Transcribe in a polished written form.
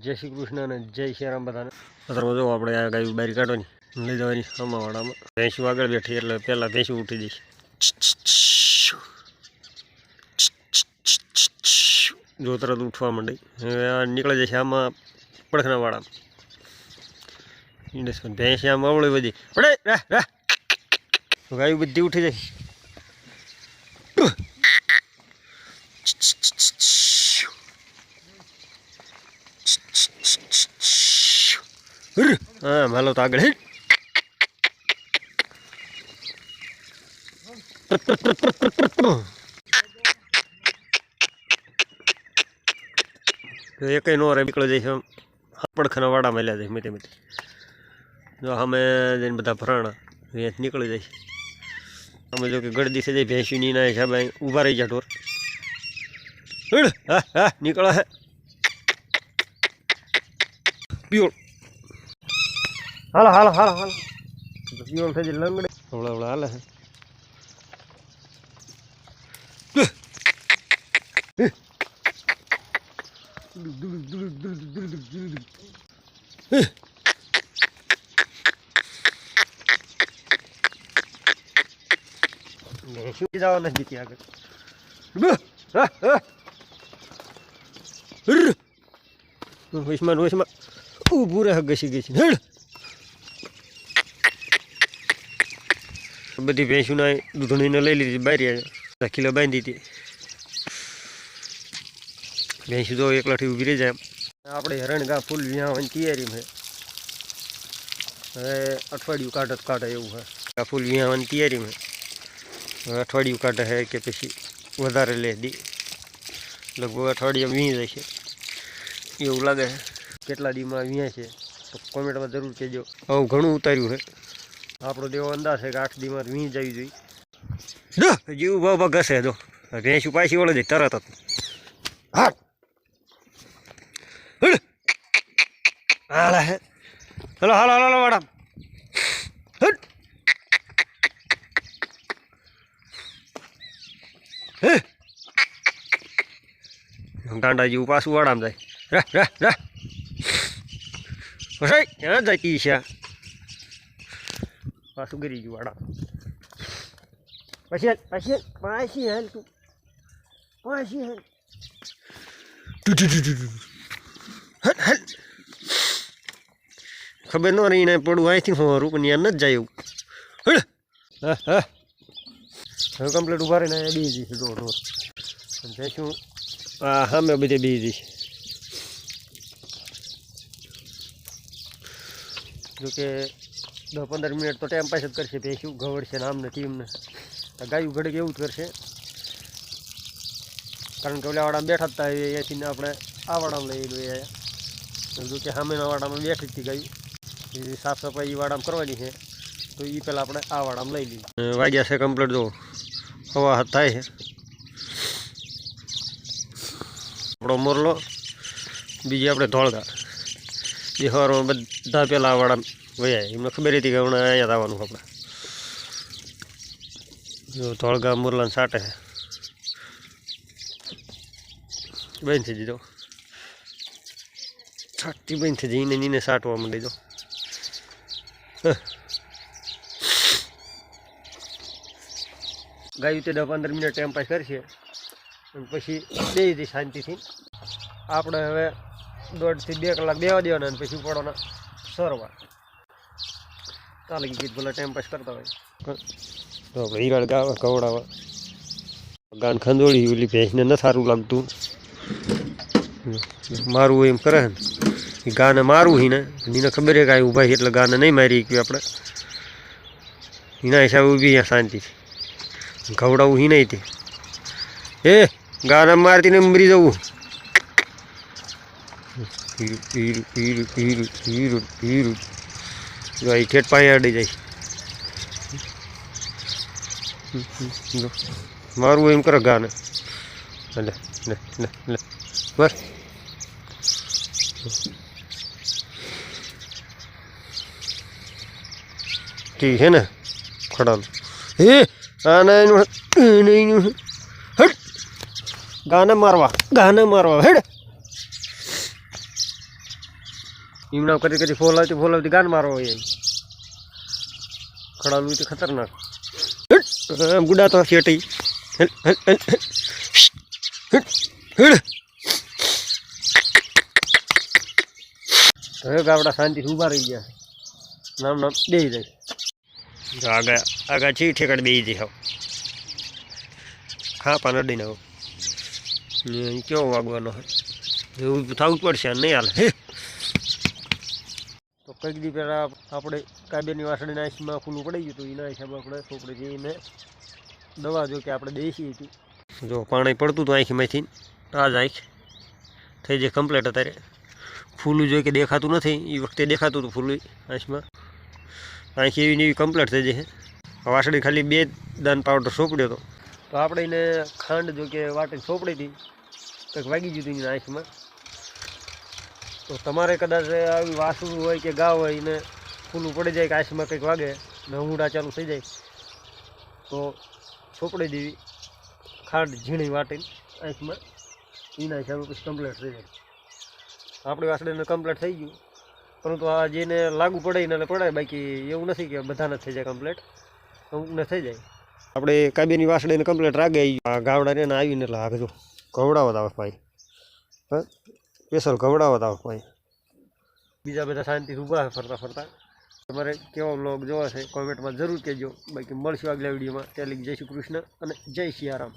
जय श्री कृष्ण ने जय श्री राम बधाने अतरमां जो आपणे आ गाय बारी काढવાની લઈ જવાની સમાવાડામાં ભેંસું આગળ બેઠી એટલે પહેલાં ભેંસું ઉઠી જઈશ જો તરત ઉઠવા માંડી હવે આ નીકળી જશે આમાં પડખનાવાડામાં ભેંસ આમ અવળી બધી પડે રાહ રાહ ગાયું બધી ઉઠી જાય हाँ मालो तो आगे एक नो रे निकल जाए પડખના વાડામાં લે જાય મીઠે મીઠે જો અમે જઈને બધા ભરાણા અહીંયા નીકળી જાય અમે જો કે ગળદી છે જાય ભેંસુની ના હિસાબે ઊભા રહી જાય ઢોર હા હા નીકળે હે પીઓળ હાલો હાલો હાલો હાલો પીઓળ થઈ જાય લંગડે હવળા હવળા હાલે હે શું જવાના જીતી આગળ વૈશમાં વૈશમાં ઊભું રહે ઘસી ઘસી હેડ બધી ભેંસુના દૂધણીને લઈ લીધી બારી કિલો બાંધી હતી ભેંસું તો એકલાથી ઊભી રહી જાય આપણે હરણગા ફૂલ વિહાવાની તૈયારીમાં હવે અઠવાડિયું કાઢે એવું છે આ ફૂલ વિહાવાની તૈયારીમાં હવે અઠવાડિયું કાઢે છે કે પછી વધારે લે દી લગભગ અઠવાડિયા વી જાય છે એવું લાગે છે કેટલા દીમાં વીએ છે તો કોમેન્ટમાં જરૂર કહેજો આવું ઘણું ઉતાર્યું છે આપણો દેવો અંદાજ છે કે 8 દીમાં વી જવી જોઈએ જીવ ભાવ ઘસે દો ભેંસું પાછી વળે જાય તરત જ હા હાલા હે હલો હાલો હાલો વાડા ગાંડા જેવું પાછું વાડામાં જાય રાહ રાહ રાહ પછી ક્યાં જતી છે પાછું ગરી ગયું વાડા પછી પછી પાછી હાલ તું પાછી હાલ ખબર ન રહી ને પડું અહીંથી હોરું પણ ત્યાં નથી જાય એવું હા હા હવે કમ્પ્લીટ ઉભા રહીને બી જઈશું ઢોર ઢોર ભેંસું હા હા મેં બધે બી જઈશ જોકે 10-15 મિનિટ તો ટાઈમ પાસ જ કરશે ભેંસું ગવડશે ને આમને ટીમને ગાયું ઘડીક એવું જ કરશે કારણ કે ઓલા વાડામાં બેઠા હતા અહીંયાથી આપણે આ વાડામાં લઈ લઈએ જોકે સામેના વાડામાં બેઠી હતી ગાયું એ સાફ સફાઈ વાડામાં કરવાની છે તો એ પહેલાં આપણે આ વાડામાં લઈ લઈએ વાગ્યા છે કમ્પ્લીટ જો હવા હાથ થાય છે આપણો મોરલો બીજી આપણે ધોળગા એ સવારમાં બધા પહેલાં વાડામાં વયા એમને ખબર હતી કે હમણાં અહીંયા આવવાનું આપણે જો ધોળગા મોરલાને સાટે છે બંધ થઈ દીધો છાટતી બંધ થઈ જાય એને સાટવા માંડી દો ગાયું તે 10-15 મિનિટ ટાઈમ પાસ કરશે અને પછી બે દી શાંતિથી આપણે હવે 1.5 થી 2 કલાક દેવા દેવાના અને પછી પડવાના સરવા ચાલે ગીત ભલે ટાઈમ પાસ કરતા હોય તો આપણે હિરાળ ગાવા કવડાવા ગાન ખંદોળી ઓલી ભેંસને ન સારું લાગતું મારું એમ કરે ને એ ગાને મારું હી ને એને ખબર છે કે આ ઊભા એટલે ગાને નહીં મારી કે આપણે એના હિસાબે ઊભી અહીંયા શાંતિથી ખવડાવું હી નહીં તે એ ગાને મારતી ને મરી જવું હીરું હીરું હીરું હીરું હીરું હીરું જો એ ઠેઠ પાણી અડી જાય મારું એમ કરે ગાને લે લે લે લે બસ ઠીક છે ને ખડાનું હે આના એનું હટ ગાને મારવા હેડ ઈમણા કરી ફોલાવતી ગાન મારો હોય એમ ખડાલું તો ખતરનાક ગુડા તો શેટી હવે ગાવડા શાંતિથી ઊભા રહી ગયા નામ બેસી જાય આગા ચી ઠેકાડ બેસી જાય હા પાન અડીને આવો કેવો વાગવાનો એવું થવું પડશે નહીં હાલે તો કંઈક દી પહેલાં આપણે કાબેની વાસળીના આંખમાં ફૂલું પડી ગયું હતું એના હિસાબે આપણે સોપડે જઈને દવા જો કે આપણે દેશી હતી જો પાણી પડતું હતું આંખીમાંથી આ જ આંખ થઈ જાય કમ્પ્લેટ અત્યારે ફૂલું જોઈ કે દેખાતું નથી એ વખતે દેખાતું હતું ફૂલું આંખમાં આંખ એવી ને એવી કમ્પ્લેટ થઈ જાય વાસળી ખાલી 2 દાન પાવડર સોંપડ્યો હતો તો આપણે એને ખાંડ જો કે વાટીને સોંપડી હતી કંઈક વાગી ગયું હતું એના આંખમાં તો તમારે કદાચ આવી વાસળું હોય કે ગાવ હોય એને ફૂલું પડી જાય કે આંખમાં કંઈક વાગે ને ઊંડા ચાલુ થઈ જાય તો સોંપડી દેવી ખાંડ ઝીણી વાટીને આંખમાં એના હિસાબે પછી કમ્પ્લેટ થઈ જાય આપણી વાસળીને કમ્પ્લેટ થઈ ગયું પરંતુ આ જેને લાગુ પડે એને પડાય બાકી એવું નથી કે બધાને થઈ જાય કમ્પ્લેટ અમુકને થઈ જાય આપણે કાબીની વાસળીને કમ્પ્લેટ રાગે આ ગાવડાને આવીને એટલે આગળ ગવડાવત આવે ભાઈ હા સ્પેશિયલ ગવડાવત આવે ભાઈ બીજા બધા શાંતિથી ઊભા ફરતા તમારે કેવો વ્લોગ જોવા છે કોમેન્ટમાં જરૂર કહેજો બાકી મળશું આગલા વિડીયોમાં ત્યાં લગી જય શ્રી કૃષ્ણ અને જય સિયારામ